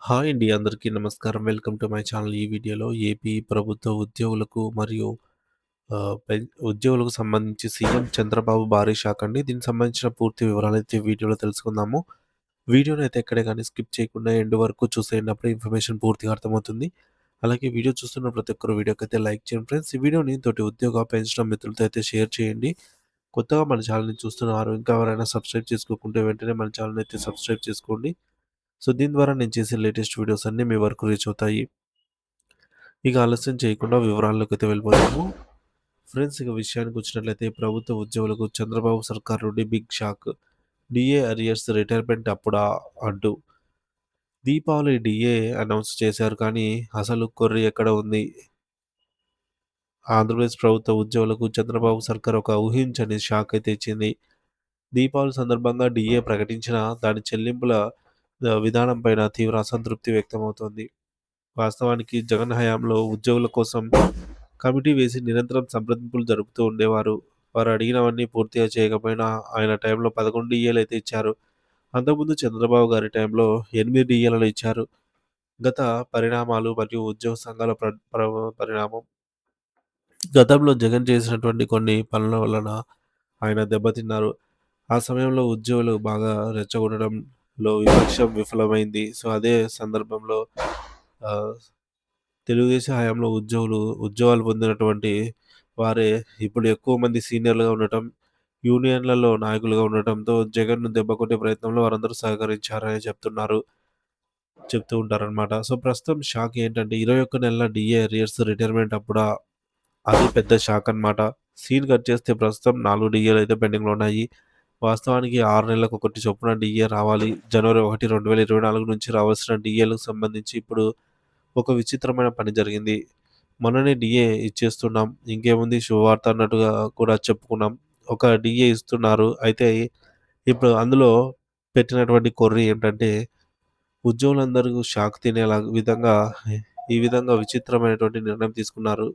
Hi అండి. అందరికీ నమస్కారం. Welcome to my channel. ఈ వీడియోలో ఏపీ ప్రభుత్వ ఉద్యోగులకు మరియు ఉద్యోగులకు సంబంధించి సీఎం చంద్రబాబు భారీ షాక్ అండి. దీనికి సంబంధించిన పూర్తి వివరాలైతే వీడియోలో తెలుసుకుందాము. వీడియోనైతే ఎక్కడే గాని స్కిప్ చేయకుండా ఎండ్ వరకు చూసేయండి. అప్పుడే ఇన్ఫర్మేషన్ పూర్తిగా అర్థమవుతుంది. అలాగే వీడియో చూస్తున్న ప్రతి ఒక్కరు వీడియోకైతే లైక్ చేయండి ఫ్రెండ్స్. ఈ వీడియోని తోటి ఉద్యోగ పెన్షన్ మిత్రులతో అయితే షేర్ చేయండి. కొత్తగా మన ఛానల్‌ని చూస్తున్నవారు ఇంకా ఎవరైనా సబ్స్క్రైబ్ చేసుకోకుంటే వెంటనే మన ఛానల్‌ని అయితే సబ్స్క్రైబ్ చేసుకోండి. సో, దీని ద్వారా నేను చేసే లేటెస్ట్ వీడియోస్ అన్నీ మీ వరకు రీచ్ అవుతాయి. ఇక ఆలస్యం చేయకుండా వివరాల్లోకైతే వెళ్ళిపోదాము. ఫ్రెండ్స్, ఇక విషయానికొచ్చినట్లయితే ప్రభుత్వ ఉద్యోగులకు చంద్రబాబు సర్కార్ నుండి big shock. DA arrears retirement అప్పుడా అంటూ దీపావళి డీఏ అనౌన్స్ చేశారు కానీ అసలు కొర్రీ ఎక్కడ ఉంది? ఆంధ్రప్రదేశ్ ప్రభుత్వ ఉద్యోగులకు చంద్రబాబు సర్కార్ ఒక ఊహించని షాక్ అయితే ఇచ్చింది. దీపావళి సందర్భంగా డీఏ ప్రకటించినా దాని చెల్లింపుల విధానంపైన తీవ్ర అసంతృప్తి వ్యక్తమవుతోంది. వాస్తవానికి జగన్ హయాంలో ఉద్యోగుల కోసం కమిటీ వేసి నిరంతరం సంప్రదింపులు జరుపుతూ ఉండేవారు. వారు అడిగినవన్నీ పూర్తిగా చేయకపోయినా ఆయన టైంలో 11 డీఏలైతే ఇచ్చారు. అంతకుముందు చంద్రబాబు గారి టైంలో 8 డీఏలను ఇచ్చారు. గత పరిణామాలు మరియు ఉద్యోగ సంఘాల ప్ర ప్ర పరిణామం. గతంలో జగన్ చేసినటువంటి కొన్ని పనుల వలన ఆయన దెబ్బతిన్నారు. ఆ సమయంలో ఉద్యోగులు బాగా రెచ్చగొట్టడంలో విపక్షం విఫలమైంది. సో, అదే సందర్భంలో ఆహ్, తెలుగుదేశం హయాంలో ఉద్యోగాలు పొందినటువంటి వారే ఇప్పుడు ఎక్కువ మంది సీనియర్‌లుగా ఉండటం, యూనియన్‌లలో నాయకులుగా ఉండటంతో జగన్‌ను దెబ్బకొట్టే ప్రయత్నంలో వారందరూ సహకరించారని చెప్తూ ఉంటారనమాట. సో, ప్రస్తుతం షాక్ ఏంటంటే 21 నెలల డీఏ అరియర్స్ రిటైర్మెంట్ అప్పుడా? అది పెద్ద షాక్ అనమాట. సీన్ కట్ చేస్తే ప్రస్తుతం 4 డీఏలయితే పెండింగ్‌లో ఉన్నాయి. వాస్తవానికి 6 నెలలకొకటి చొప్పున డీఏ రావాలి. జనవరి 1, 2024 నుంచి రావాల్సిన డీఏలకు సంబంధించి ఇప్పుడు ఒక విచిత్రమైన పని జరిగింది. మొన్ననే డీఏ ఇచ్చేస్తున్నాం. ఇంకేముంది శుభవార్త అన్నట్టుగా కూడా చెప్పుకున్నాం. ఒక డీఏ ఇస్తున్నారు. అయితే ఇప్పుడు అందులో పెట్టినటువంటి కొర్రీ ఏంటంటే ఉద్యోగులందరూ షాక్ తినేలా ఈ విధంగా విచిత్రమైనటువంటి నిర్ణయం తీసుకున్నారు.